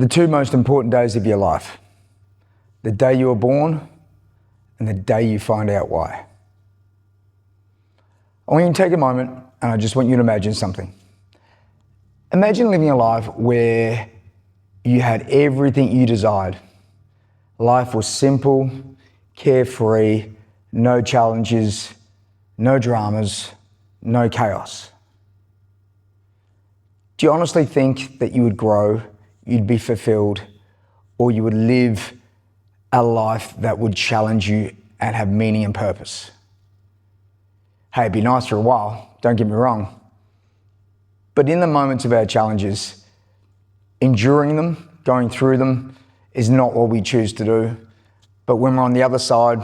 The two most important days of your life: the day you were born and the day you find out why. I want you to take a moment and I just want you to imagine something. Imagine living a life where you had everything you desired. Life was simple, carefree, no challenges, no dramas, no chaos. Do you honestly think that you would grow, you'd be fulfilled, or you would live a life that would challenge you and have meaning and purpose? Hey, it'd be nice for a while, don't get me wrong. But in the moments of our challenges, enduring them, going through them, is not what we choose to do. But when we're on the other side,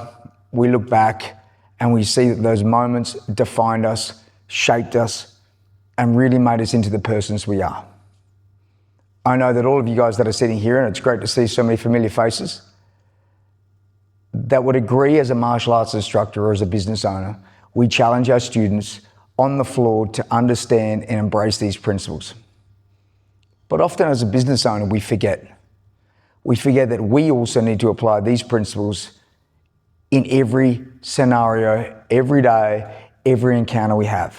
we look back and we see that those moments defined us, shaped us, and really made us into the persons we are. I know that all of you guys that are sitting here, and it's great to see so many familiar faces, that would agree as a martial arts instructor or as a business owner, we challenge our students on the floor to understand and embrace these principles. But often as a business owner, we forget. We forget that we also need to apply these principles in every scenario, every day, every encounter we have.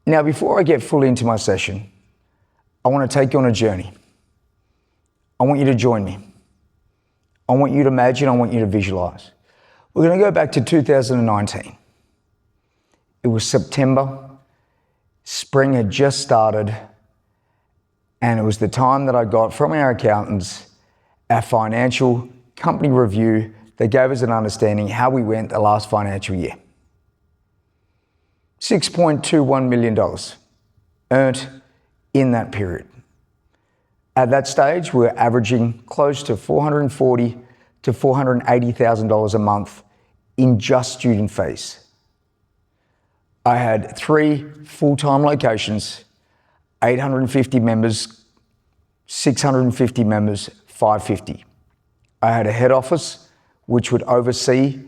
Now, before I get fully into my session, I want to take you on a journey. I want you to join me. I want you to imagine, I want you to visualize. We're going to go back to 2019. It was September, spring had just started, and it was the time that I got from our accountants our financial company review that gave us an understanding how we went the last financial year. $6.21 million earned in that period. At that stage, we were averaging close to $440,000 to $480,000 a month in just student fees. I had 3 full-time locations, 850 members, 650 members, 550. I had a head office which would oversee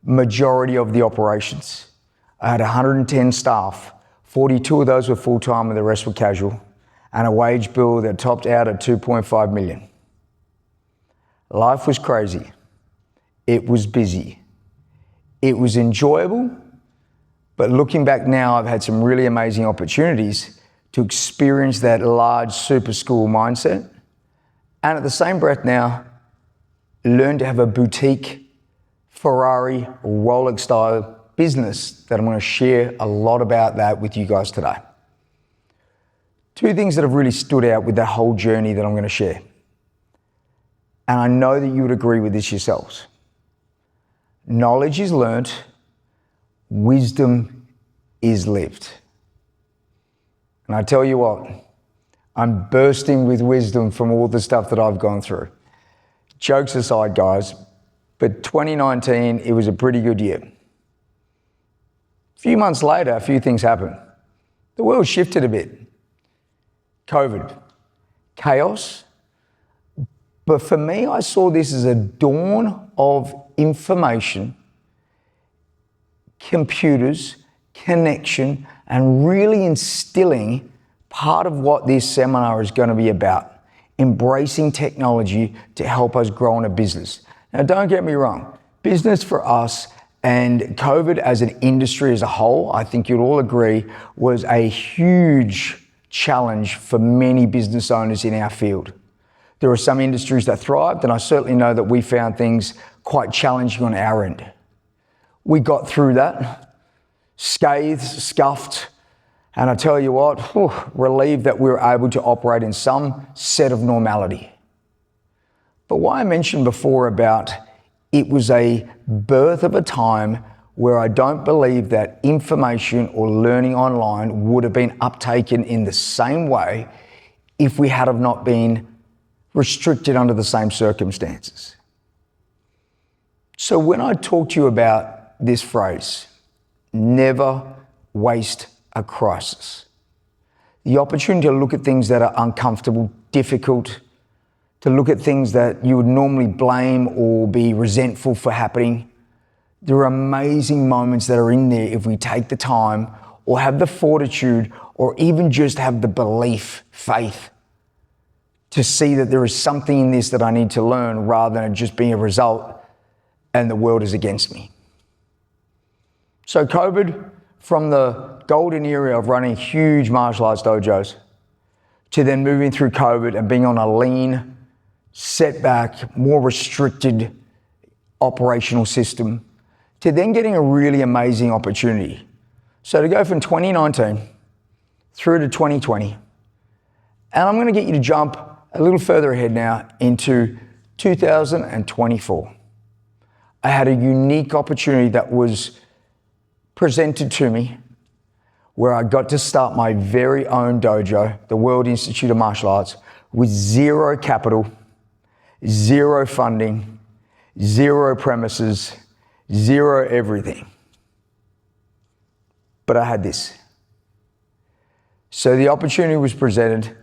majority of the operations. I had 110 staff, 42 of those were full-time and the rest were casual, and a wage bill that topped out at $2.5 million. Life was crazy. It was busy. It was enjoyable, but looking back now, I've had some really amazing opportunities to experience that large super school mindset, and at the same breath now, learn to have a boutique Ferrari, Rolex style business that I'm going to share a lot about that with you guys today. 2 things that have really stood out with that whole journey that I'm going to share. And I know that you would agree with this yourselves. Knowledge is learnt, wisdom is lived. And I tell you what, I'm bursting with wisdom from all the stuff that I've gone through. Jokes aside, guys, but 2019, it was a pretty good year. A few months later, a few things happened. The world shifted a bit. COVID, chaos. But for me, I saw this as a dawn of information, computers, connection, and really instilling part of what this seminar is going to be about, embracing technology to help us grow in a business. Now, don't get me wrong, business for us and COVID as an industry as a whole, I think you'll all agree, was a huge challenge for many business owners in our field. There are some industries that thrived, and I certainly know that we found things quite challenging on our end. We got through that, scathed, scuffed, and I tell you what, relieved that we were able to operate in some set of normality. But why I mentioned before about it was a birth of a time where I don't believe that information or learning online would have been uptaken in the same way if we had have not been restricted under the same circumstances. So when I talk to you about this phrase, never waste a crisis, the opportunity to look at things that are uncomfortable, difficult, to look at things that you would normally blame or be resentful for happening, there are amazing moments that are in there if we take the time or have the fortitude or even just have the belief, faith to see that there is something in this that I need to learn rather than it just being a result and the world is against me. So COVID, from the golden era of running huge martial arts dojos to then moving through COVID and being on a lean, setback, more restricted operational system, to then getting a really amazing opportunity. So to go from 2019 through to 2020, and I'm going to get you to jump a little further ahead now into 2024. I had a unique opportunity that was presented to me where I got to start my very own dojo, the World Institute of Martial Arts, with zero capital, zero funding, zero premises, zero everything. But I had this. So the opportunity was presented.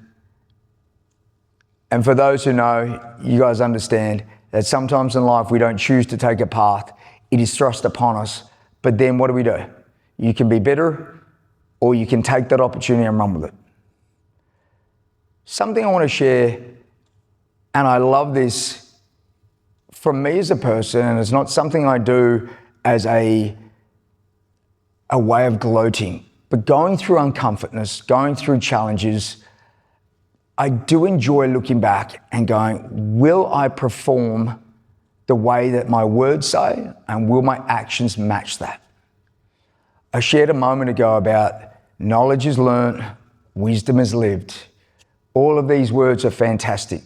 And for those who know, you guys understand that sometimes in life we don't choose to take a path. It is thrust upon us. But then what do? You can be bitter or you can take that opportunity and run with it. Something I want to share, and I love this from me as a person, and it's not something I do as a way of gloating, but going through uncomfortness, going through challenges, I do enjoy looking back and going, will I perform the way that my words say, and will my actions match that? I shared a moment ago about knowledge is learnt, wisdom is lived. All of these words are fantastic.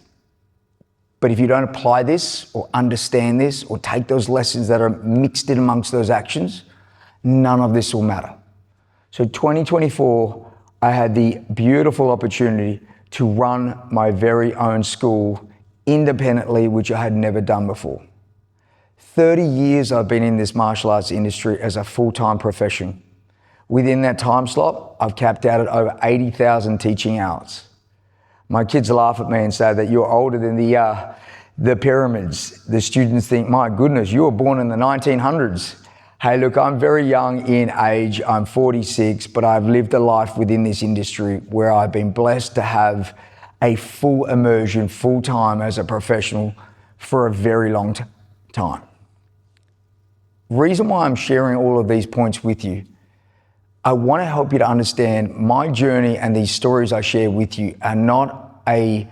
But if you don't apply this or understand this or take those lessons that are mixed in amongst those actions, none of this will matter. So 2024, I had the beautiful opportunity to run my very own school independently, which I had never done before. 30 years I've been in this martial arts industry as a full-time profession. Within that time slot, I've capped out at over 80,000 teaching hours. My kids laugh at me and say that you're older than the pyramids. The students think, my goodness, you were born in the 1900s. Hey, look, I'm very young in age. I'm 46, but I've lived a life within this industry where I've been blessed to have a full immersion, full time as a professional for a very long time. Reason why I'm sharing all of these points with you, I want to help you to understand my journey, and these stories I share with you are not a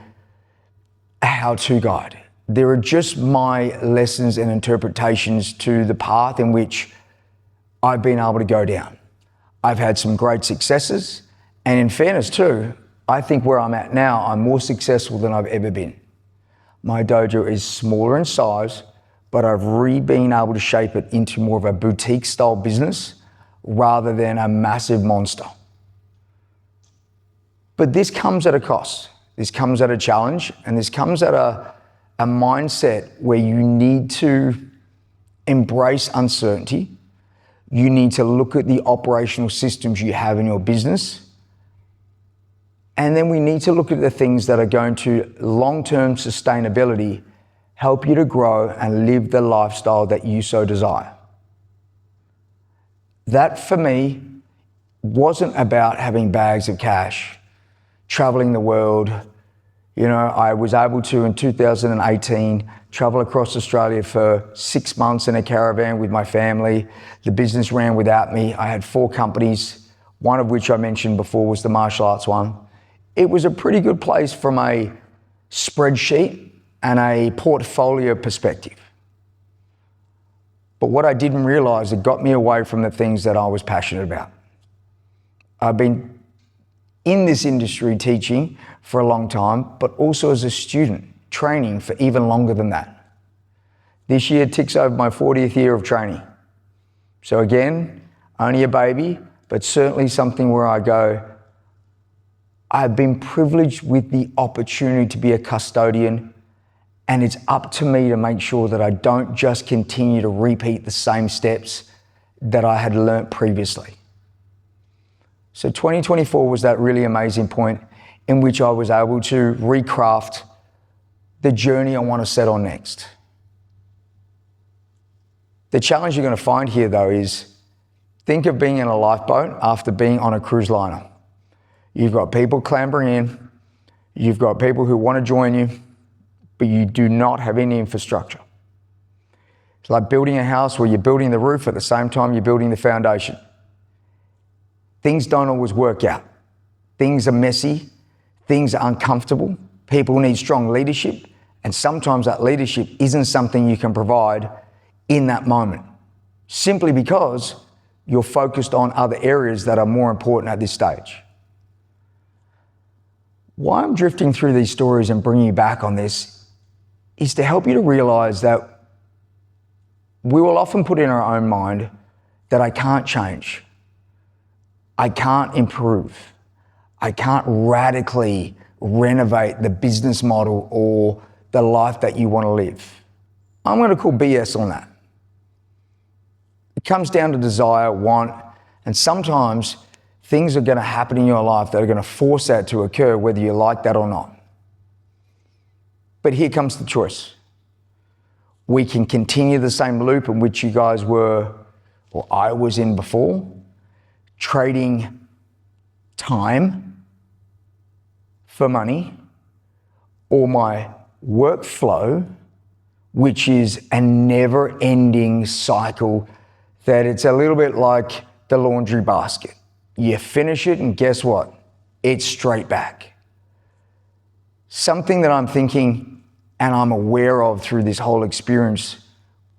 how-to guide. They're just my lessons and interpretations to the path in which I've been able to go down. I've had some great successes, and in fairness too, I think where I'm at now, I'm more successful than I've ever been. My dojo is smaller in size, but I've really been able to shape it into more of a boutique style business rather than a massive monster. But this comes at a cost. This comes at a challenge, and this comes at a mindset where you need to embrace uncertainty. You need to look at the operational systems you have in your business. And then we need to look at the things that are going to long-term sustainability help you to grow and live the lifestyle that you so desire. That for me wasn't about having bags of cash, traveling the world. You know, I was able to, in 2018, travel across Australia for 6 months in a caravan with my family. The business ran without me. I had 4 companies, one of which I mentioned before was the martial arts one. It was a pretty good place from a spreadsheet and a portfolio perspective. But what I didn't realize, it got me away from the things that I was passionate about. I've been in this industry teaching for a long time, but also as a student, training for even longer than that. This year ticks over my 40th year of training. So again, only a baby, but certainly something where I go, I've been privileged with the opportunity to be a custodian, and it's up to me to make sure that I don't just continue to repeat the same steps that I had learnt previously. So 2024 was that really amazing point in which I was able to recraft the journey I want to set on next. The challenge you're going to find here though is, think of being in a lifeboat after being on a cruise liner. You've got people clambering in, You've got people who want to join you, but you do not have any infrastructure. It's like building a house where you're building the roof at the same time you're building the foundation. Things don't always work out. Things are messy. Things are uncomfortable. People need strong leadership. And sometimes that leadership isn't something you can provide in that moment, simply because you're focused on other areas that are more important at this stage. Why I'm drifting through these stories and bringing you back on this is to help you to realize that we will often put in our own mind that I can't change. I can't improve. I can't radically renovate the business model or the life that you want to live. I'm going to call BS on that. It comes down to desire, want, and sometimes things are going to happen in your life that are going to force that to occur, whether you like that or not. But here comes the choice. We can continue the same loop in which you guys were, or I was in before, trading time for money, or my workflow, which is a never-ending cycle that it's a little bit like the laundry basket. You finish it and guess what? It's straight back. Something that I'm thinking and I'm aware of through this whole experience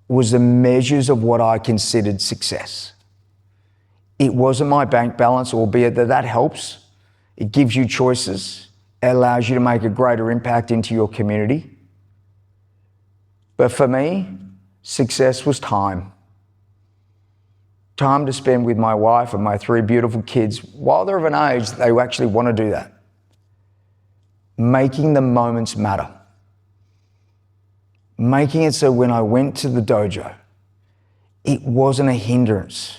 was the measures of what I considered success. It wasn't my bank balance, albeit that helps. It gives you choices. It allows you to make a greater impact into your community. But for me, success was time. Time to spend with my wife and my 3 beautiful kids while they're of an age that they actually want to do that. Making the moments matter. Making it so when I went to the dojo, it wasn't a hindrance.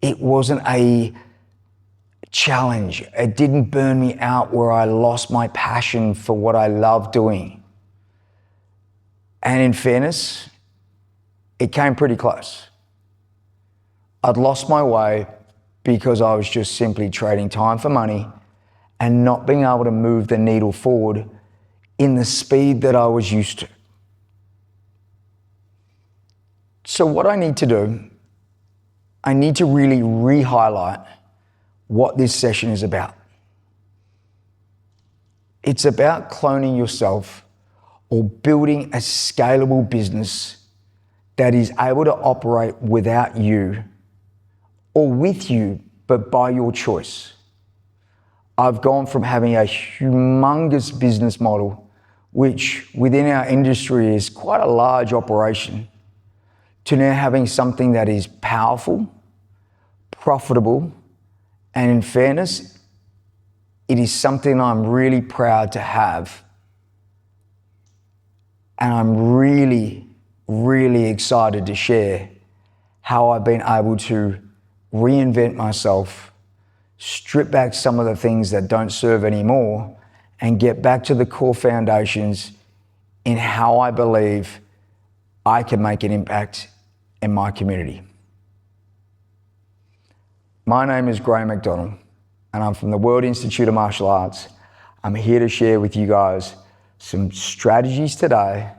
It wasn't a challenge. It didn't burn me out where I lost my passion for what I love doing. And in fairness, it came pretty close. I'd lost my way because I was just simply trading time for money and not being able to move the needle forward in the speed that I was used to. So what I need to do, I need to really re-highlight what this session is about. It's about cloning yourself or building a scalable business that is able to operate without you or with you, but by your choice. I've gone from having a humongous business model, which within our industry is quite a large operation, to now having something that is powerful, profitable, and in fairness, it is something I'm really proud to have. And I'm really, really excited to share how I've been able to reinvent myself, strip back some of the things that don't serve anymore, and get back to the core foundations in how I believe I can make an impact in my community. My name is Graham McDonald, and I'm from the World Institute of Martial Arts. I'm here to share with you guys some strategies today,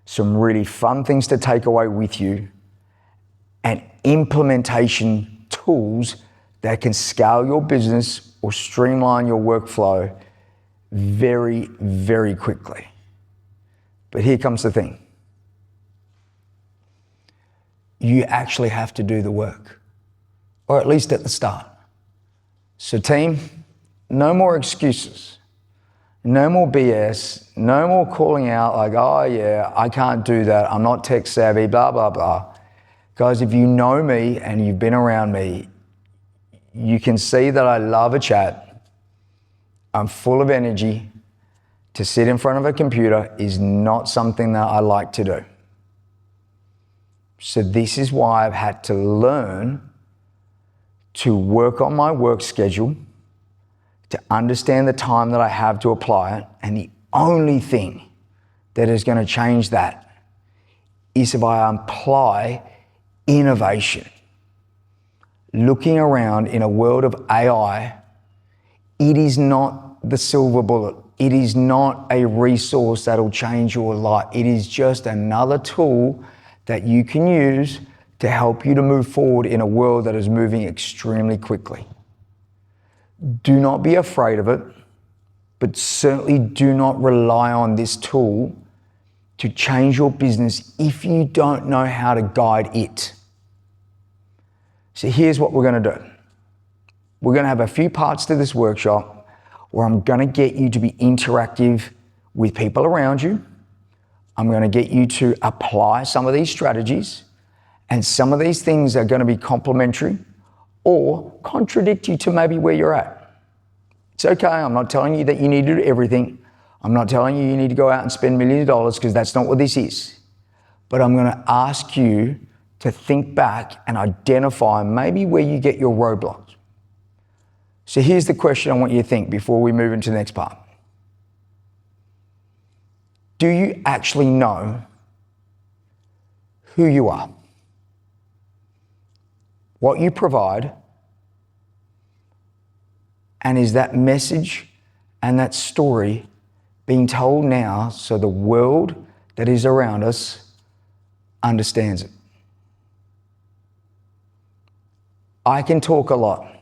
some really fun things to take away with you, and implementation tools that can scale your business or streamline your workflow very, very quickly. But here comes the thing. You actually have to do the work, or at least at the start. So team, no more excuses, no more BS, no more calling out like, oh yeah, I can't do that, I'm not tech savvy, blah, blah, blah. Guys, if you know me and you've been around me, you can see that I love a chat. I'm full of energy. To sit in front of a computer is not something that I like to do. So this is why I've had to learn to work on my work schedule, to understand the time that I have to apply it, and the only thing that is going to change that is if I apply innovation. Looking around in a world of AI, it is not the silver bullet. It is not a resource that'll change your life. It is just another tool that you can use to help you to move forward in a world that is moving extremely quickly. Do not be afraid of it, but certainly do not rely on this tool to change your business if you don't know how to guide it. So here's what we're going to do. We're going to have a few parts to this workshop where I'm going to get you to be interactive with people around you. I'm going to get you to apply some of these strategies, and some of these things are going to be complementary or contradict you to maybe where you're at. It's okay. I'm not telling you that you need to do everything. I'm not telling you you need to go out and spend millions of dollars, because that's not what this is. But I'm going to ask you to think back and identify maybe where you get your roadblocks. So here's the question I want you to think before we move into the next part. Do you actually know who you are? What you provide? And is that message and that story being told now so the world that is around us understands it? I can talk a lot.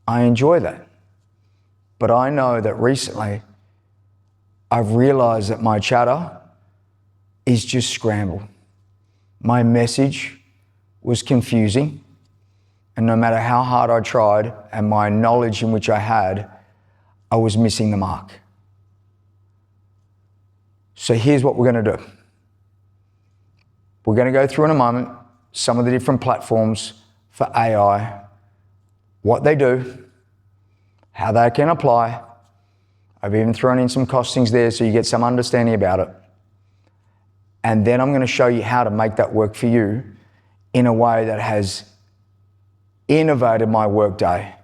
I enjoy that. But I know that recently I've realized that my chatter is just scrambled. My message was confusing, and no matter how hard I tried and my knowledge in which I had, I was missing the mark. So here's what we're going to do. We're going to go through in a moment some of the different platforms for AI, what they do, how they can apply. I've even thrown in some costings there so you get some understanding about it. And then I'm going to show you how to make that work for you in a way that has innovated my workday,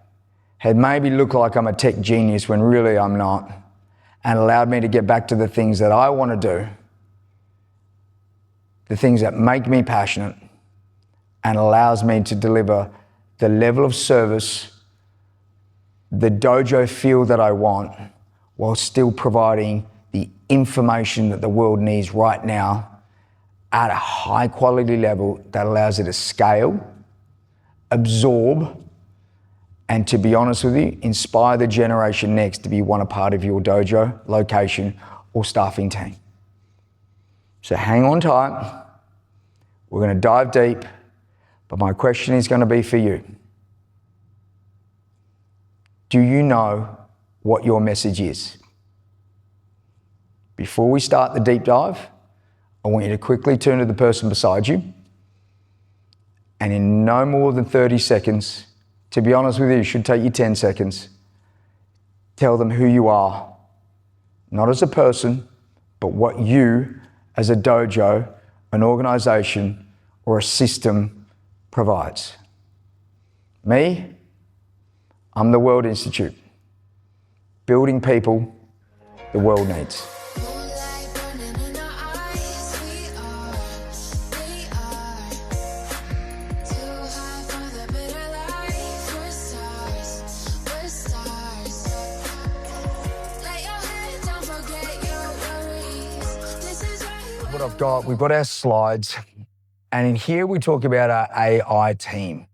had made me look like I'm a tech genius when really I'm not, and allowed me to get back to the things that I want to do, the things that make me passionate, and allows me to deliver the level of service, the dojo feel that I want, while still providing the information that the world needs right now at a high quality level that allows it to scale, absorb, and to be honest with you, inspire the generation next to be a part of your dojo, location, or staffing team. So hang on tight. We're going to dive deep, but my question is going to be for you. Do you know what your message is? Before we start the deep dive, I want you to quickly turn to the person beside you, and in no more than 30 seconds, to be honest with you, it should take you 10 seconds, tell them who you are, not as a person, but what you as a dojo, an organization, or a system provides. Me, I'm the World Institute, building people the world needs. What I've got, we've got our slides, and in here we talk about our AI team.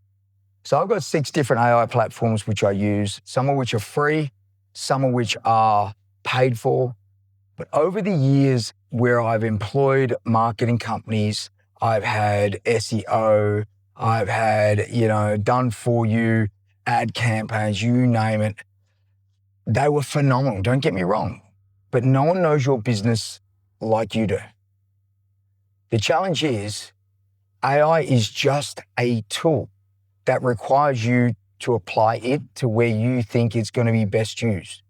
So I've got 6 different AI platforms which I use, some of which are free, some of which are paid for. But over the years where I've employed marketing companies, I've had SEO, I've had, done for you, ad campaigns, you name it. They were phenomenal, don't get me wrong, but no one knows your business like you do. The challenge is AI is just a tool that requires you to apply it to where you think it's going to be best used.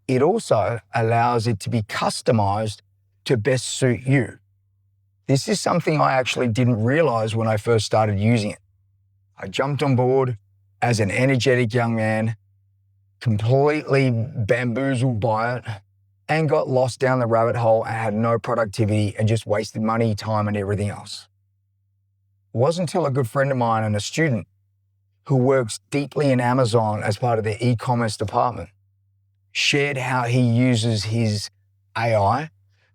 It also allows it to be customized to best suit you. This is something I actually didn't realize when I first started using it. I jumped on board as an energetic young man, completely bamboozled by it, and got lost down the rabbit hole and had no productivity and just wasted money, time, and everything else. It wasn't until a good friend of mine and a student who works deeply in Amazon as part of their e-commerce department shared how he uses his AI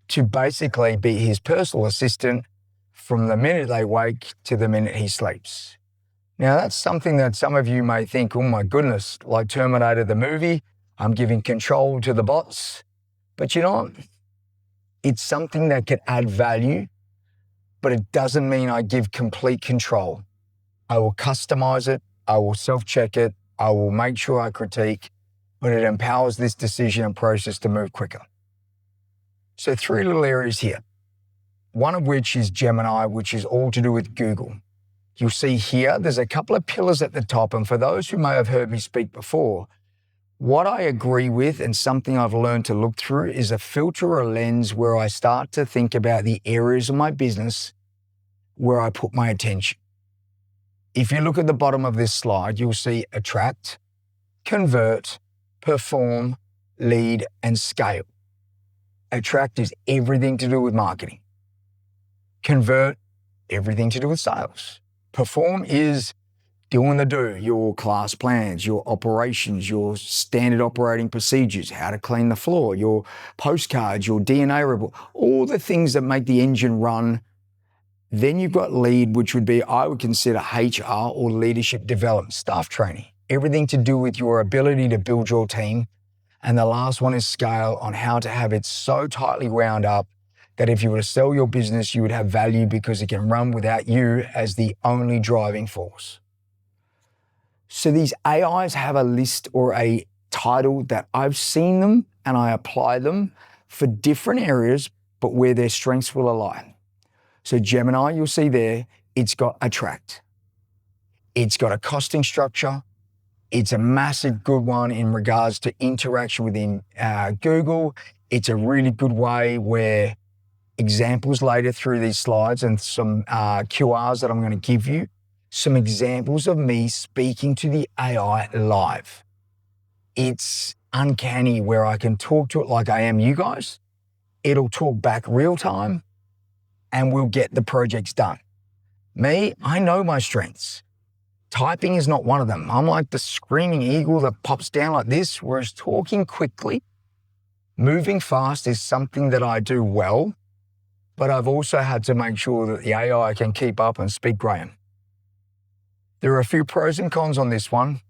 to basically be his personal assistant from the minute they wake to the minute he sleeps. Now, that's something that some of you may think, oh my goodness, like Terminator the movie, I'm giving control to the bots. But you know what? It's something that can add value, but it doesn't mean I give complete control. I will customize it, I will self-check it, I will make sure I critique, but it empowers this decision and process to move quicker. So 3 little areas here. One of which is Gemini, which is all to do with Google. You'll see here, there's a couple of pillars at the top, and for those who may have heard me speak before, what I agree with and something I've learned to look through is a filter or a lens where I start to think about the areas of my business where I put my attention. If you look at the bottom of this slide, you'll see attract, convert, perform, lead, and scale. Attract is everything to do with marketing. Convert, everything to do with sales. Perform is doing the do, your class plans, your operations, your standard operating procedures, how to clean the floor, your postcards, your DNA report, all the things that make the engine run. Then you've got lead, which would be, I would consider HR or leadership development, staff training, everything to do with your ability to build your team. And the last one is scale, on how to have it so tightly wound up that if you were to sell your business, you would have value because it can run without you as the only driving force. So these AIs have a list or a title that I've seen them and I apply them for different areas, but where their strengths will align. So Gemini, you'll see there, it's got attract. It's got a costing structure. It's a massive good one in regards to interaction within Google. It's a really good way where examples later through these slides and some QRs that I'm going to give you, some examples of me speaking to the AI live. It's uncanny where I can talk to it like I am you guys. It'll talk back real time and we'll get the projects done. Me, I know my strengths. Typing is not one of them. I'm like the screaming eagle that pops down like this, whereas talking quickly, moving fast is something that I do well, but I've also had to make sure that the AI can keep up and speak Graham. There are a few pros and cons on this one.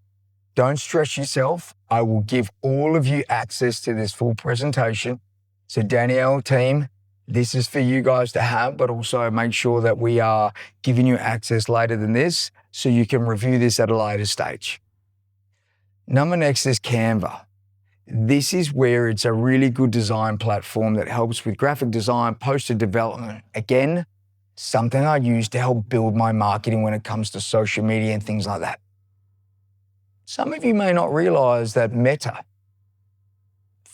Don't stress yourself. I will give all of you access to this full presentation. So Danielle, team, this is for you guys to have, but also make sure that we are giving you access later than this so you can review this at a later stage. Number next is Canva. This is where it's a really good design platform that helps with graphic design, poster development. Again, something I use to help build my marketing when it comes to social media and things like that. Some of you may not realize that Meta,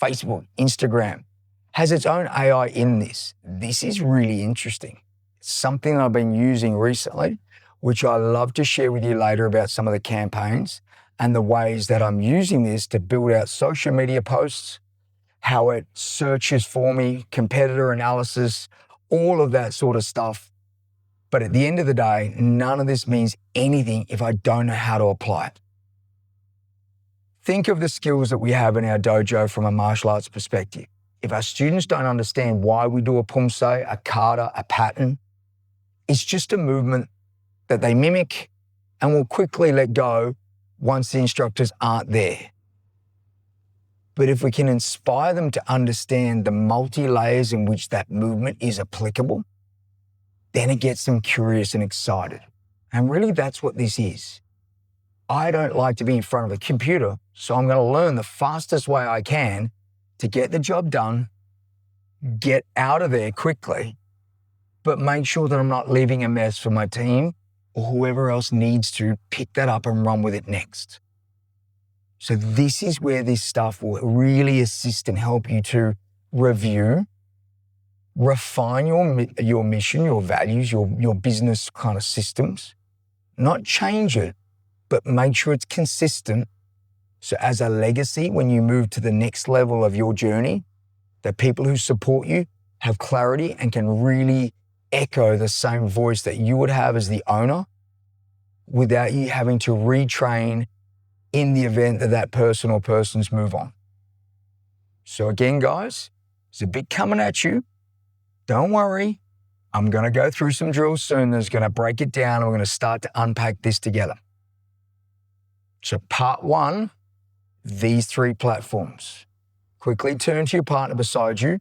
Facebook, Instagram, has its own AI in this. This is really interesting. It's something I've been using recently, which I love to share with you later about some of the campaigns and the ways that I'm using this to build out social media posts, how it searches for me, competitor analysis, all of that sort of stuff. But at the end of the day, none of this means anything if I don't know how to apply it. Think of the skills that we have in our dojo from a martial arts perspective. If our students don't understand why we do a pumse, a kata, a pattern, it's just a movement that they mimic and will quickly let go once the instructors aren't there. But if we can inspire them to understand the multi-layers in which that movement is applicable, then it gets them curious and excited. And really that's what this is. I don't like to be in front of a computer, so I'm going to learn the fastest way I can to get the job done, get out of there quickly, but make sure that I'm not leaving a mess for my team or whoever else needs to pick that up and run with it next. So this is where this stuff will really assist and help you to review, refine your mission, your values, your business kind of systems, not change it, but make sure it's consistent. So as a legacy, when you move to the next level of your journey, the people who support you have clarity and can really echo the same voice that you would have as the owner without you having to retrain in the event that that person or persons move on. So again, guys, there's a bit coming at you. Don't worry. I'm going to go through some drills soon that's going to break it down, and we're going to start to unpack this together. So part one, these three platforms. Quickly turn to your partner beside you,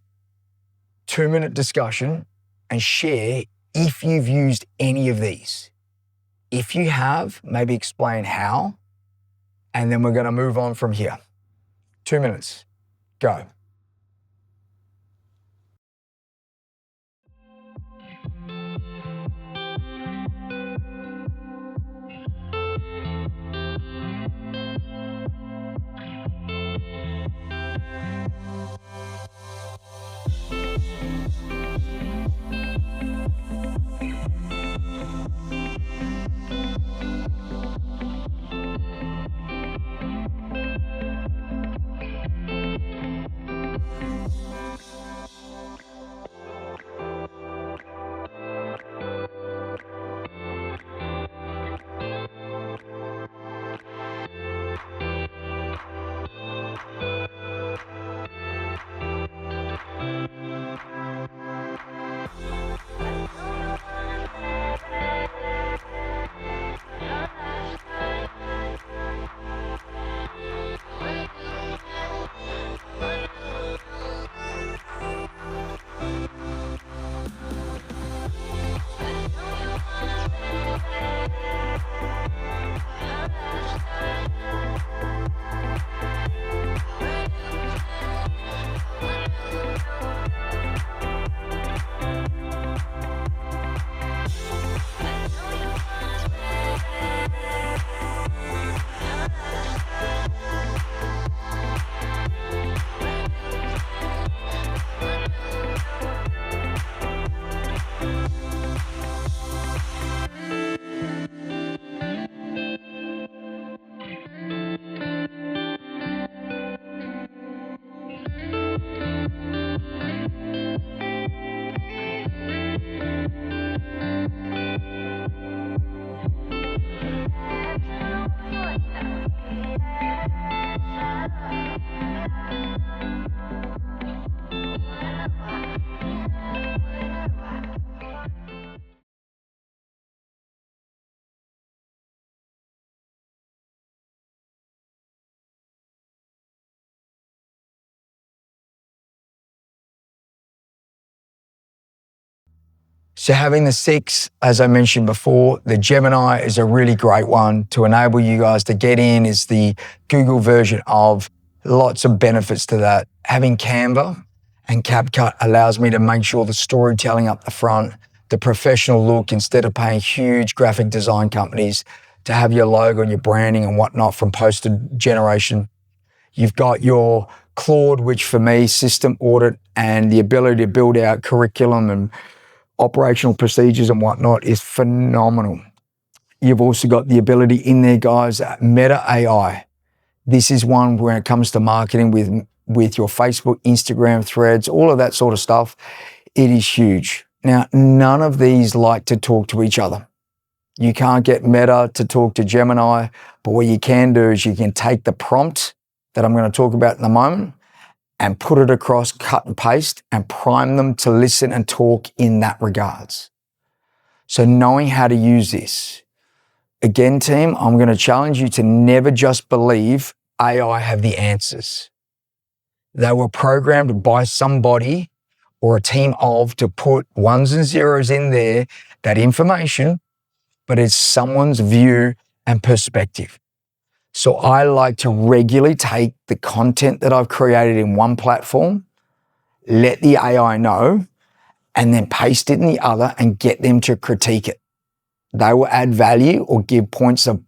2-minute discussion, and share if you've used any of these. If you have, maybe explain how, and then we're going to move on from here. 2 minutes. Go. So having the 6, as I mentioned before, the Gemini is a really great one to enable you guys to get in. Is the Google version of lots of benefits to that. Having Canva and CapCut allows me to make sure the storytelling up the front, the professional look, instead of paying huge graphic design companies to have your logo and your branding and whatnot from poster generation. You've got your Claude, which for me, system audit and the ability to build out curriculum and operational procedures and whatnot is phenomenal. You've also got the ability in there, guys, Meta AI. This is one where it comes to marketing with your Facebook, Instagram, Threads, all of that sort of stuff. It is huge. Now, none of these like to talk to each other. You can't get Meta to talk to Gemini, but what you can do is you can take the prompt that I'm going to talk about in a moment and put it across, cut and paste, and prime them to listen and talk in that regards. So knowing how to use this. Again, team, I'm going to challenge you to never just believe AI have the answers. They were programmed by somebody or a team of to put ones and zeros in there, that information, but it's someone's view and perspective. So I like to regularly take the content that I've created in one platform, let the AI know, and then paste it in the other and get them to critique it. They will add value or give points of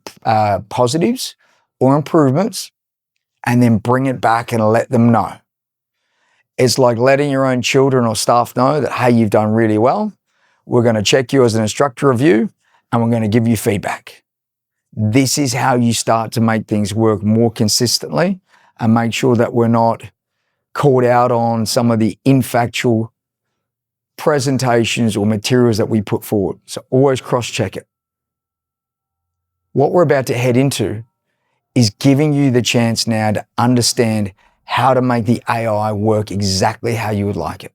positives or improvements, and then bring it back and let them know. It's like letting your own children or staff know that, hey, you've done really well. We're going to check you as an instructor review, and we're going to give you feedback. This is how you start to make things work more consistently and make sure that we're not caught out on some of the infactual presentations or materials that we put forward. So always cross-check it. What we're about to head into is giving you the chance now to understand how to make the AI work exactly how you would like it.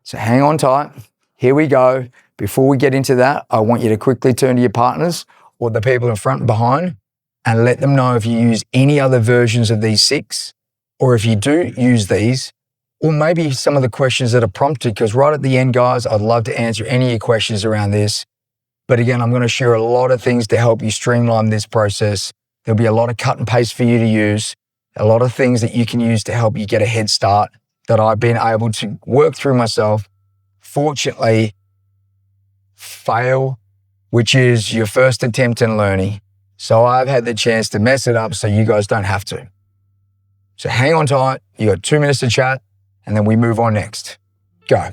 So hang on tight. Here we go. Before we get into that, I want you to quickly turn to your partners or the people in front and behind and let them know if you use any other versions of these 6, or if you do use these, or maybe some of the questions that are prompted, because right at the end, guys, I'd love to answer any of your questions around this. But again, I'm going to share a lot of things to help you streamline this process. There'll be a lot of cut and paste for you to use, a lot of things that you can use to help you get a head start that I've been able to work through myself. Fortunately, fail, which is your first attempt in learning. So I've had the chance to mess it up so you guys don't have to. So hang on tight. You got 2 minutes to chat and then we move on next. Go.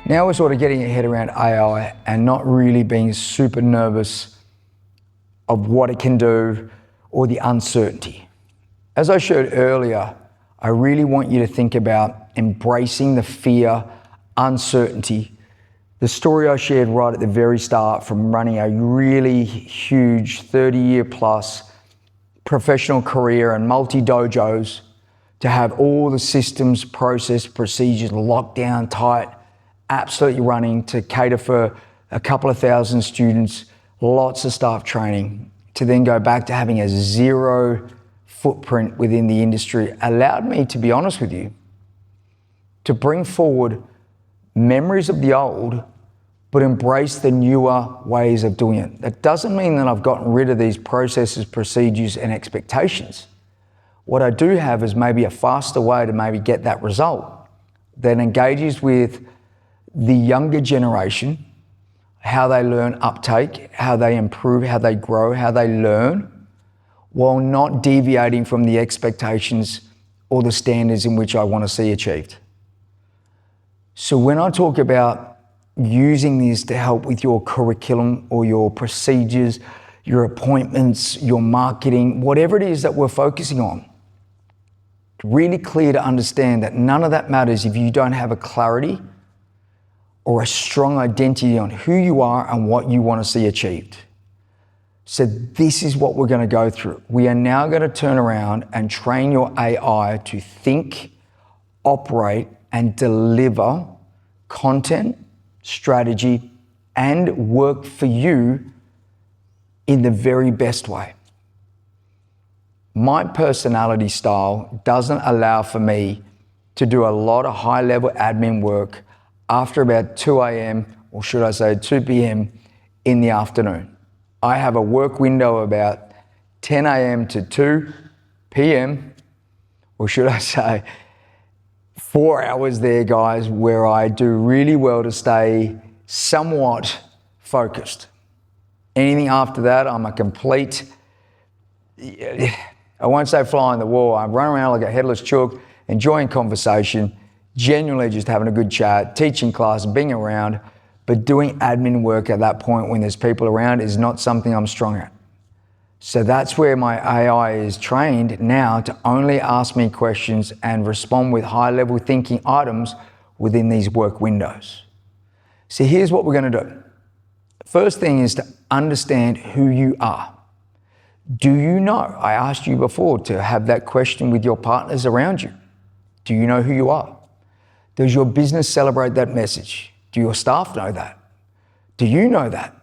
Now we're sort of getting your head around AI and not really being super nervous of what it can do or the uncertainty. As I showed earlier, I really want you to think about embracing the fear, uncertainty. The story I shared right at the very start from running a really huge 30-year plus professional career and multi-dojos to have all the systems, process, procedures locked down tight, absolutely running to cater for a couple of thousand students, lots of staff training, to then go back to having a zero footprint within the industry allowed me, to be honest with you, to bring forward memories of the old, but embrace the newer ways of doing it. That doesn't mean that I've gotten rid of these processes, procedures, and expectations. What I do have is maybe a faster way to maybe get that result that engages with the younger generation, how they learn uptake, how they improve, how they grow, how they learn, while not deviating from the expectations or the standards in which I want to see achieved. So when I talk about using this to help with your curriculum or your procedures, your appointments, your marketing, whatever it is that we're focusing on, really clear to understand that none of that matters if you don't have a clarity or a strong identity on who you are and what you want to see achieved. So this is what we're going to go through. We are now going to turn around and train your AI to think, operate, and deliver content, strategy, and work for you in the very best way. My personality style doesn't allow for me to do a lot of high-level admin work after about 2 a.m., or should I say 2 p.m. in the afternoon. I have a work window about 10 a.m. to 2 p.m., or should I say 4 hours there, guys, where I do really well to stay somewhat focused. Anything after that, I'm a complete, I won't say fly on the wall. I run around like a headless chook, enjoying conversation, genuinely just having a good chat, teaching class, being around, but doing admin work at that point when there's people around is not something I'm strong at. So that's where my AI is trained now to only ask me questions and respond with high-level thinking items within these work windows. So here's what we're going to do. First thing is to understand who you are. Do you know? I asked you before to have that question with your partners around you. Do you know who you are? Does your business celebrate that message? Do your staff know that? Do you know that?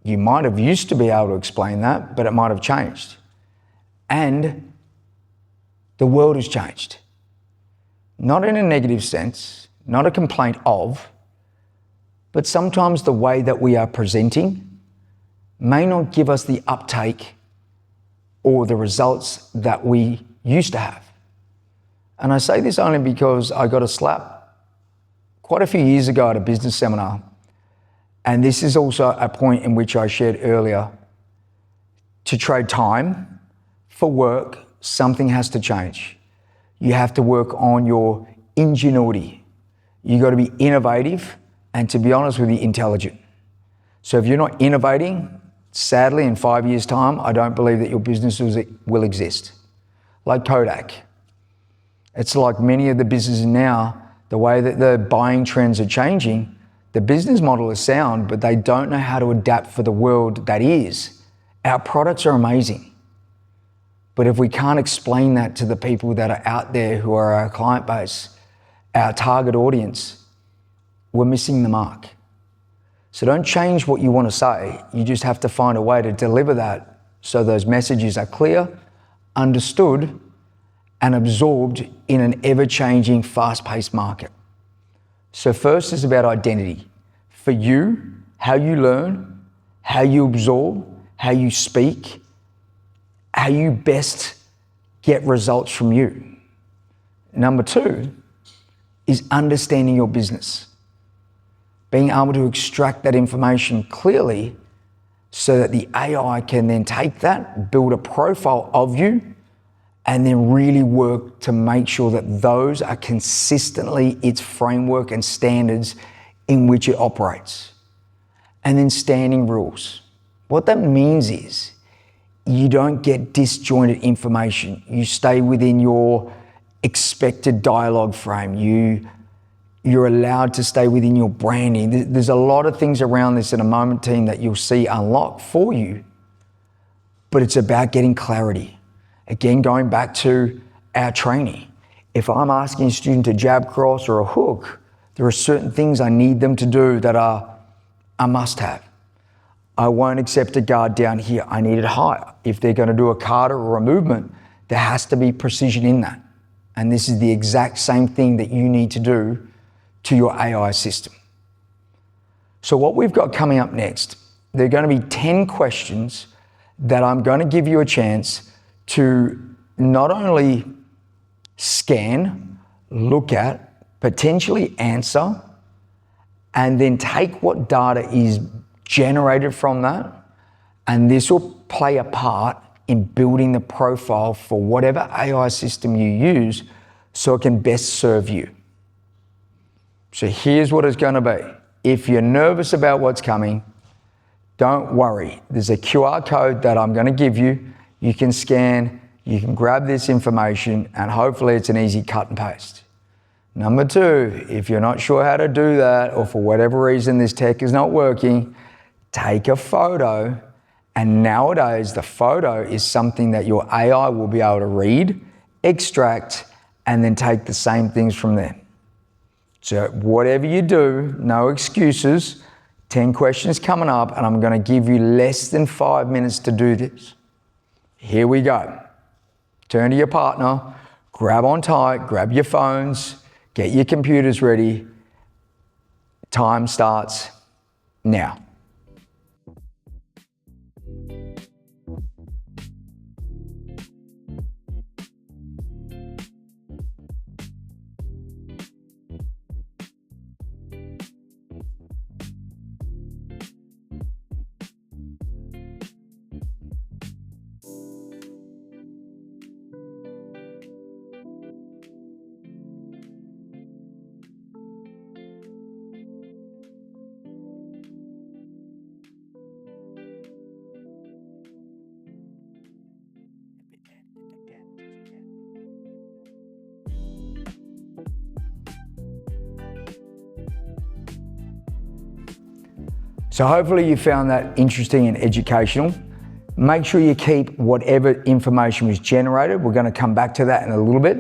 You might have used to be able to explain that, but it might have changed. And the world has changed. Not in a negative sense, not a complaint of, but sometimes the way that we are presenting may not give us the uptake or the results that we used to have. And I say this only because I got a slap quite a few years ago at a business seminar. And this is also a point in which I shared earlier. To trade time for work, something has to change. You have to work on your ingenuity. You got to be innovative and, to be honest with you, intelligent. So if you're not innovating, sadly, in 5 years' time, I don't believe that your business will exist. Like Kodak. It's like many of the businesses now, the way that the buying trends are changing, the business model is sound, but they don't know how to adapt for the world that is. Our products are amazing. But if we can't explain that to the people that are out there who are our client base, our target audience, we're missing the mark. So don't change what you want to say. You just have to find a way to deliver that so those messages are clear, understood, and absorbed in an ever-changing, fast-paced market. So first is about identity. For you, how you learn, how you absorb, how you speak, how you best get results from you. Number two is understanding your business. Being able to extract that information clearly so that the AI can then take that, build a profile of you, and then really work to make sure that those are consistently its framework and standards in which it operates. And then standing rules. What that means is you don't get disjointed information. You stay within your expected dialogue frame. You're allowed to stay within your branding. There's a lot of things around this in a moment, team, that you'll see unlock for you, but it's about getting clarity. Again, going back to our training. If I'm asking a student to jab, cross, or a hook, there are certain things I need them to do that are a must-have. I won't accept a guard down here. I need it higher. If they're going to do a kata or a movement, there has to be precision in that. And this is the exact same thing that you need to do to your AI system. So what we've got coming up next, there are going to be 10 questions that I'm going to give you a chance to not only scan, look at, potentially answer, and then take what data is generated from that, and this will play a part in building the profile for whatever AI system you use so it can best serve you. So here's what it's going to be. If you're nervous about what's coming, don't worry. There's a QR code that I'm going to give you. You can scan, you can grab this information, and hopefully it's an easy cut and paste. Number two, if you're not sure how to do that, or for whatever reason this tech is not working, take a photo. And nowadays, the photo is something that your AI will be able to read, extract, and then take the same things from there. So whatever you do, no excuses. 10 questions coming up, and I'm going to give you less than 5 minutes to do this. Here we go. Turn to your partner, grab on tight, grab your phones, get your computers ready. Time starts now. So hopefully you found that interesting and educational. Make sure you keep whatever information was generated. We're going to come back to that in a little bit.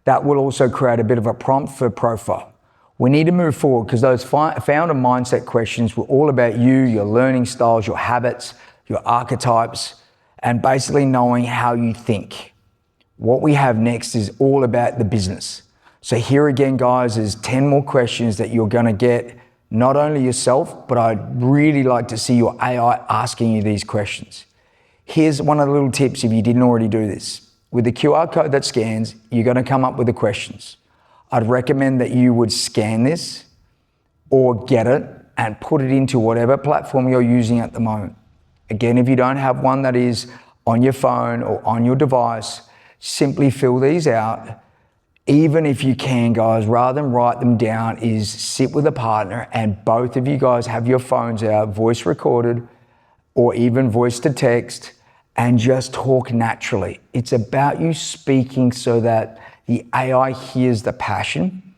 That will also create a bit of a prompt for profile. We need to move forward because those founder mindset questions were all about you, your learning styles, your habits, your archetypes, and basically knowing how you think. What we have next is all about the business. So here again, guys, is 10 more questions that you're going to get, not only yourself, but I'd really like to see your AI asking you these questions. Here's one of the little tips if you didn't already do this. With the QR code that scans, you're going to come up with the questions. I'd recommend that you would scan this or get it and put it into whatever platform you're using at the moment. Again, if you don't have one that is on your phone or on your device, simply fill these out. Even if you can, guys, rather than write them down, is sit with a partner and both of you guys have your phones out, voice recorded, or even voice to text, and just talk naturally. It's about you speaking so that the AI hears the passion,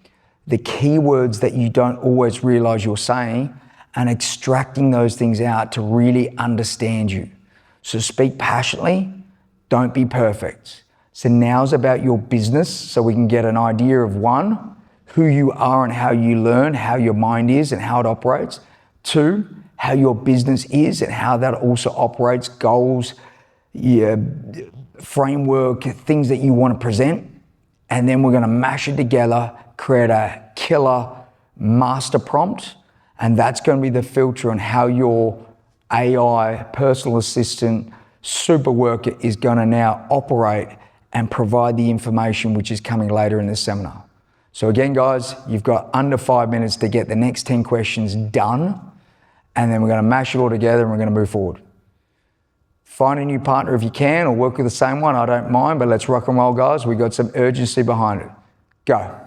the keywords that you don't always realize you're saying, and extracting those things out to really understand you. So speak passionately, don't be perfect. So now's about your business so we can get an idea of one, who you are and how you learn, how your mind is and how it operates. Two, how your business is and how that also operates, goals, framework, things that you want to present. And then we're going to mash it together, create a killer master prompt. And that's going to be the filter on how your AI personal assistant super worker is going to now operate and provide the information which is coming later in this seminar. So again, guys, you've got under 5 minutes to get the next 10 questions done, and then we're going to mash it all together and we're going to move forward. Find a new partner if you can, or work with the same one, I don't mind, but let's rock and roll, guys. We've got some urgency behind it. Go.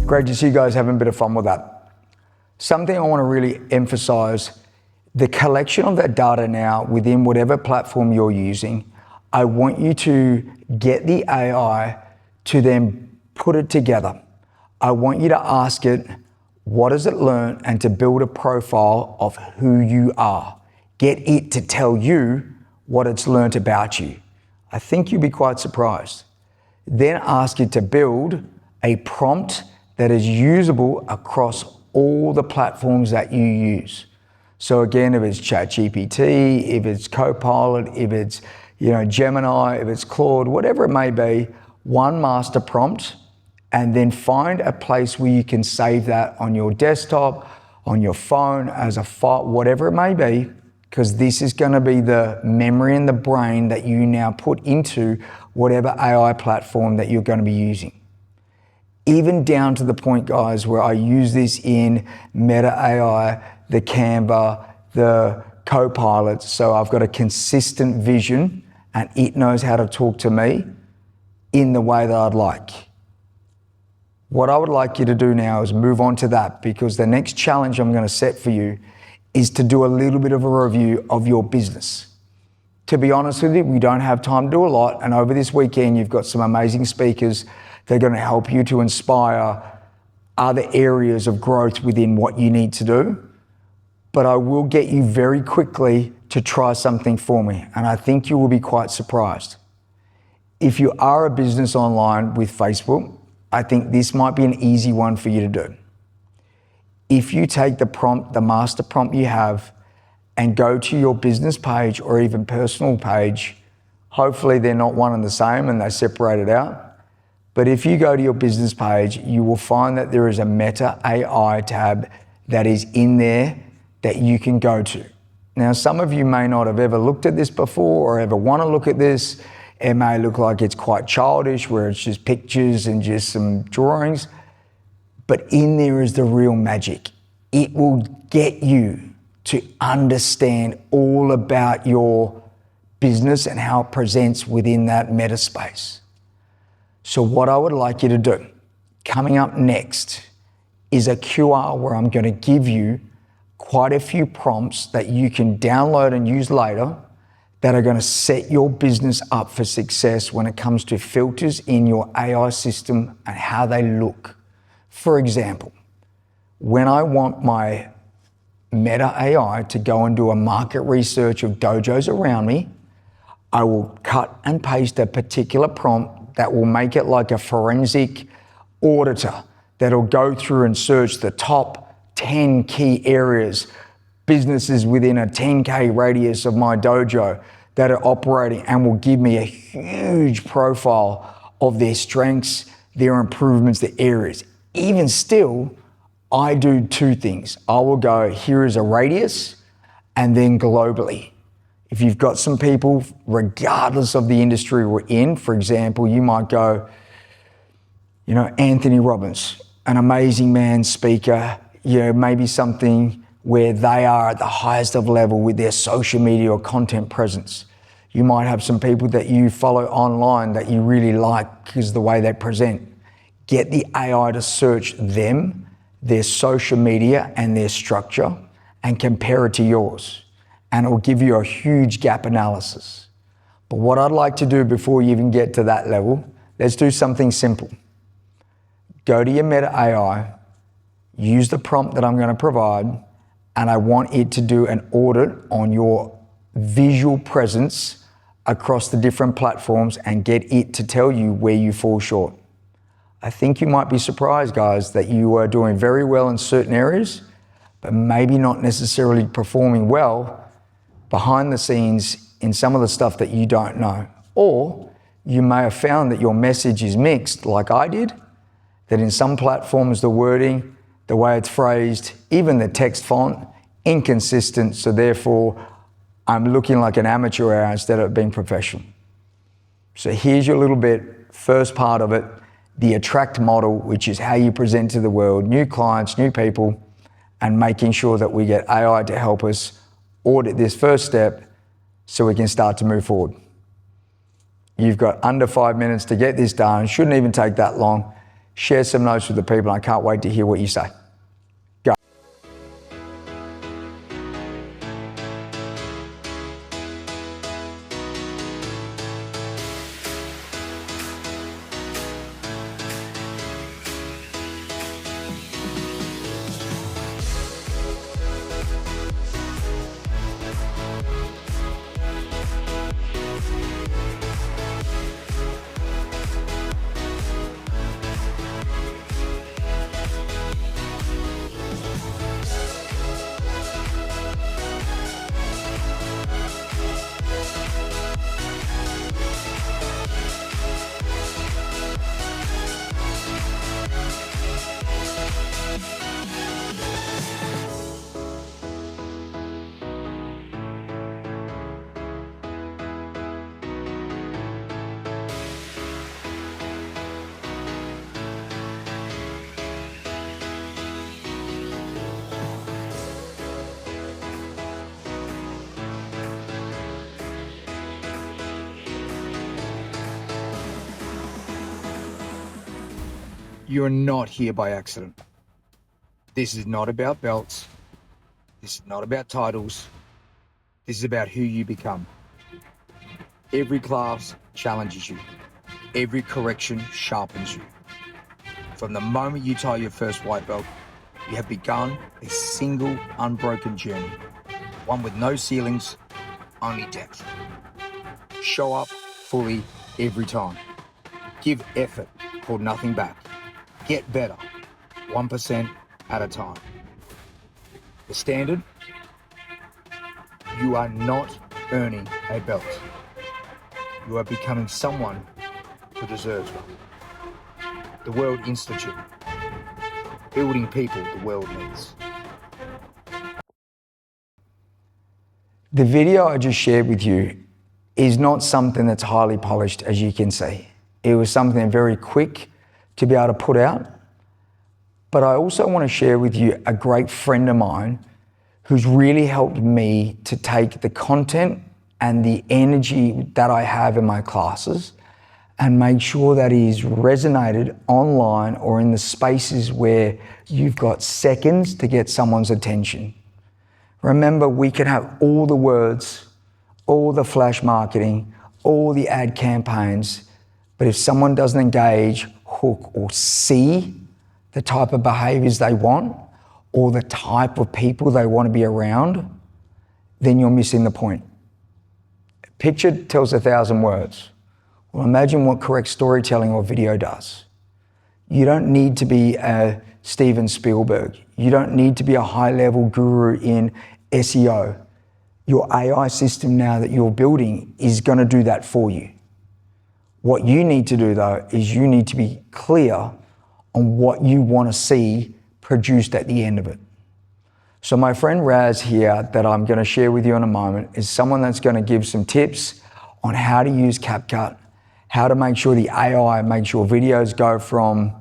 Great to see you guys having a bit of fun with that. Something I want to really emphasize, the collection of that data now within whatever platform you're using, I want you to get the AI to then put it together. I want you to ask it, what has it learned, and to build a profile of who you are. Get it to tell you what it's learned about you. I think you'll be quite surprised. Then ask it to build a prompt that is usable across all the platforms that you use. So again, if it's ChatGPT, if it's Copilot, if it's Gemini, if it's Claude, whatever it may be, one master prompt, and then find a place where you can save that on your desktop, on your phone, as a file, whatever it may be, because this is going to be the memory in the brain that you now put into whatever AI platform that you're going to be using. Even down to the point, guys, where I use this in Meta AI, the Canva, the Copilot, so I've got a consistent vision and it knows how to talk to me in the way that I'd like. What I would like you to do now is move on to that, because the next challenge I'm going to set for you is to do a little bit of a review of your business. To be honest with you, we don't have time to do a lot, and over this weekend you've got some amazing speakers. They're going to help you to inspire other areas of growth within what you need to do. But I will get you very quickly to try something for me, and I think you will be quite surprised. If you are a business online with Facebook, I think this might be an easy one for you to do. If you take the prompt, the master prompt you have, and go to your business page or even personal page, hopefully they're not one and the same and they separate it out. But if you go to your business page, you will find that there is a Meta AI tab that is in there that you can go to. Now, some of you may not have ever looked at this before or ever want to look at this. It may look like it's quite childish, where it's just pictures and just some drawings. But in there is the real magic. It will get you to understand all about your business and how it presents within that meta space. So what I would like you to do, coming up next, is a QR where I'm going to give you quite a few prompts that you can download and use later that are going to set your business up for success when it comes to filters in your AI system and how they look. For example, when I want my Meta AI to go and do a market research of dojos around me, I will cut and paste a particular prompt that will make it like a forensic auditor that'll go through and search the top 10 key areas, businesses within a 10K radius of my dojo that are operating, and will give me a huge profile of their strengths, their improvements, their areas. Even still, I do two things. I will go, here is a radius, and then globally. If you've got some people, regardless of the industry we're in, for example, you might go, Anthony Robbins, an amazing man, speaker, maybe something where they are at the highest of level with their social media or content presence. You might have some people that you follow online that you really like because of the way they present. Get the AI to search them, their social media and their structure, and compare it to yours. And it will give you a huge gap analysis. But what I'd like to do before you even get to that level, let's do something simple. Go to your Meta AI, use the prompt that I'm going to provide, and I want it to do an audit on your visual presence across the different platforms and get it to tell you where you fall short. I think you might be surprised, guys, that you are doing very well in certain areas, but maybe not necessarily performing well behind the scenes in some of the stuff that you don't know. Or you may have found that your message is mixed, like I did, that in some platforms the wording, the way it's phrased, even the text font, inconsistent, so therefore I'm looking like an amateur hour instead of being professional. So here's your little bit, first part of it, the attract model, which is how you present to the world, new clients, new people, and making sure that we get AI to help us audit this first step so we can start to move forward. You've got under 5 minutes to get this done. Shouldn't even take that long. Share some notes with the people. I can't wait to hear what you say. Go. You're not here by accident. This is not about belts. This is not about titles. This is about who you become. Every class challenges you. Every correction sharpens you. From the moment you tie your first white belt, you have begun a single unbroken journey. One with no ceilings, only depth. Show up fully every time. Give effort, hold nothing back. Get better, 1% at a time. The standard, you are not earning a belt. You are becoming someone who deserves one. the World Institute. Building people the world needs. The video I just shared with you is not something that's highly polished, as you can see. It was something very quick to be able to put out. But I also want to share with you a great friend of mine who's really helped me to take the content and the energy that I have in my classes and make sure that it is resonated online or in the spaces where you've got seconds to get someone's attention. Remember, we can have all the words, all the flash marketing, all the ad campaigns, but if someone doesn't engage, hook, or see the type of behaviors they want or the type of people they want to be around, then you're missing the point. A picture tells 1,000 words. Well, imagine what correct storytelling or video does. You don't need to be a Steven Spielberg. You don't need to be a high-level guru in SEO. Your AI system now that you're building is going to do that for you. What you need to do, though, is you need to be clear on what you want to see produced at the end of it. So my friend Raz here, that I'm going to share with you in a moment, is someone that's going to give some tips on how to use CapCut, how to make sure the AI makes your videos go from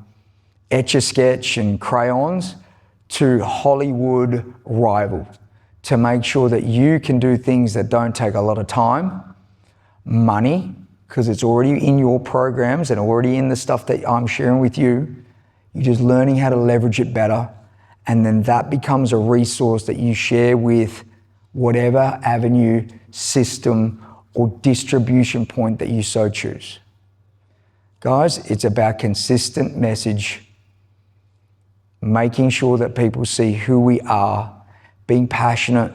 Etch-a-Sketch and crayons to Hollywood rival, to make sure that you can do things that don't take a lot of time, money, because it's already in your programs and already in the stuff that I'm sharing with you. You're just learning how to leverage it better. And then that becomes a resource that you share with whatever avenue, system, or distribution point that you so choose. Guys, it's about consistent message, making sure that people see who we are, being passionate,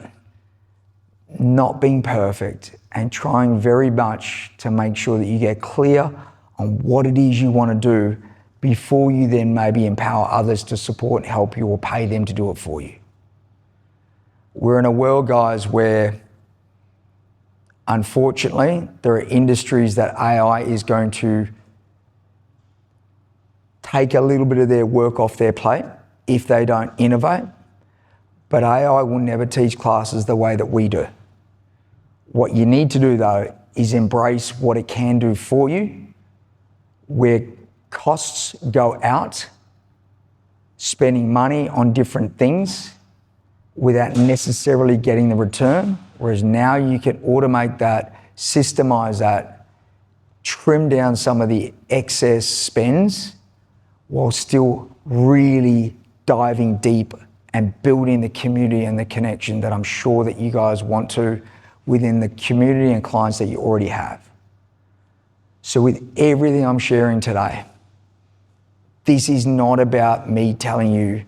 not being perfect, and trying very much to make sure that you get clear on what it is you want to do before you then maybe empower others to support, help you, or pay them to do it for you. We're in a world, guys, where unfortunately there are industries that AI is going to take a little bit of their work off their plate if they don't innovate. But AI will never teach classes the way that we do. What you need to do, though, is embrace what it can do for you, where costs go out, spending money on different things without necessarily getting the return, whereas now you can automate that, systemize that, trim down some of the excess spends while still really diving deep and building the community and the connection that I'm sure that you guys want to within the community and clients that you already have. So with everything I'm sharing today, this is not about me telling you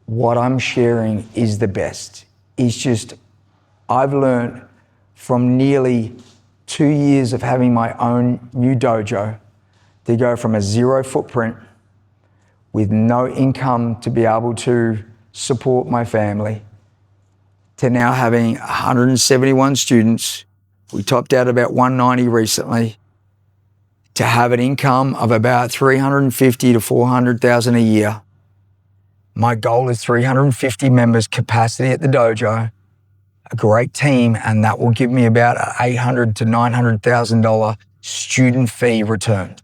what I'm sharing is the best. It's just, I've learned from nearly 2 years of having my own new dojo to go from a 0 footprint with no income to be able to support my family to now having 171 students. We topped out about 190 recently, to have an income of about 350 to 400,000 a year. My goal is 350 members capacity at the dojo, a great team, and that will give me about $800,000 to $900,000 student fee return.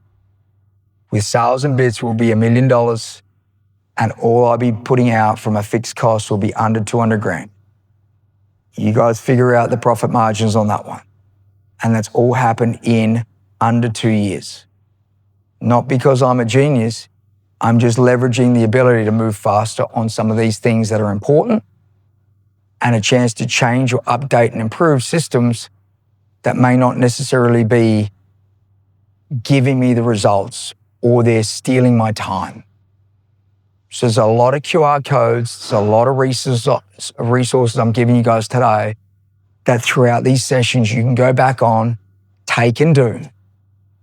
With sales and bits will be $1 million, and all I'll be putting out from a fixed cost will be under 200 grand. You guys figure out the profit margins on that one. And that's all happened in under 2 years. Not because I'm a genius, I'm just leveraging the ability to move faster on some of these things that are important and a chance to change or update and improve systems that may not necessarily be giving me the results or they're stealing my time. So there's a lot of QR codes, there's a lot of resources I'm giving you guys today that throughout these sessions you can go back on, take and do.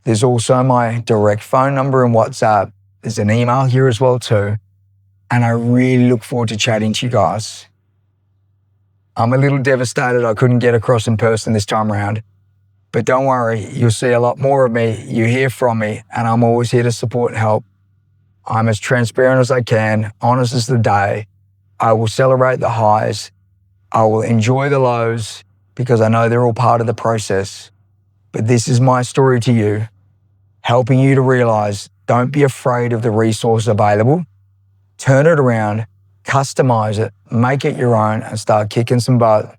There's also my direct phone number and WhatsApp. There's an email here as well too. And I really look forward to chatting to you guys. I'm a little devastated I couldn't get across in person this time around. But don't worry, you'll see a lot more of me, you hear from me, and I'm always here to support and help. I'm as transparent as I can, honest as the day. I will celebrate the highs. I will enjoy the lows because I know they're all part of the process. But this is my story to you, helping you to realize don't be afraid of the resource available. Turn it around, customize it, make it your own, and start kicking some butt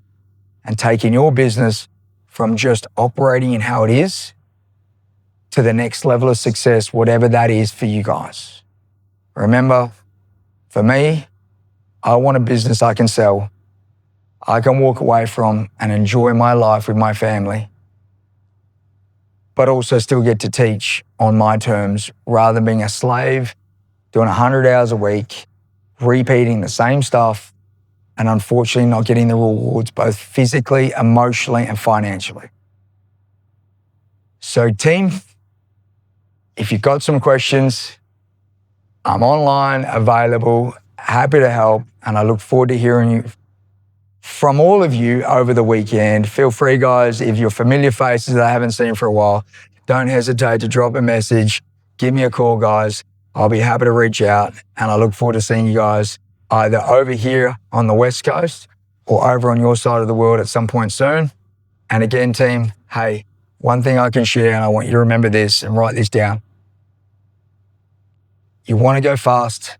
and taking your business from just operating in how it is to the next level of success, whatever that is for you guys. Remember, for me, I want a business I can sell, I can walk away from and enjoy my life with my family, but also still get to teach on my terms rather than being a slave, doing 100 hours a week, repeating the same stuff, and unfortunately not getting the rewards both physically, emotionally, and financially. So team, if you've got some questions, I'm online, available, happy to help, and I look forward to hearing you from all of you over the weekend. Feel free, guys, if you're familiar faces that I haven't seen for a while, don't hesitate to drop a message. Give me a call, guys. I'll be happy to reach out, and I look forward to seeing you guys either over here on the West Coast or over on your side of the world at some point soon. And again, team, hey, one thing I can share, and I want you to remember this and write this down. You want to go fast,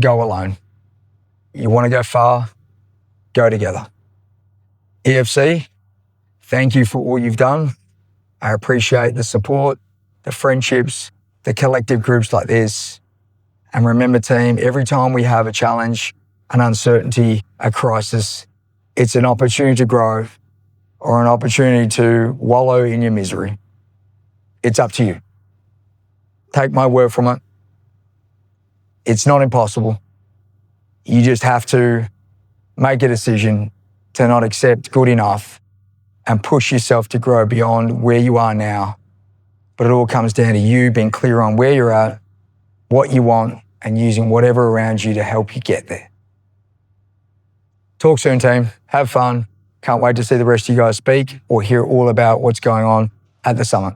go alone. You want to go far, go together. EFC, thank you for all you've done. I appreciate the support, the friendships, the collective groups like this. And remember, team, every time we have a challenge, an uncertainty, a crisis, it's an opportunity to grow or an opportunity to wallow in your misery. It's up to you. Take my word from it. It's not impossible. You just have to make a decision to not accept good enough and push yourself to grow beyond where you are now. But it all comes down to you being clear on where you're at, what you want, and using whatever around you to help you get there. Talk soon, team. Have fun. Can't wait to see the rest of you guys speak or hear all about what's going on at the summit.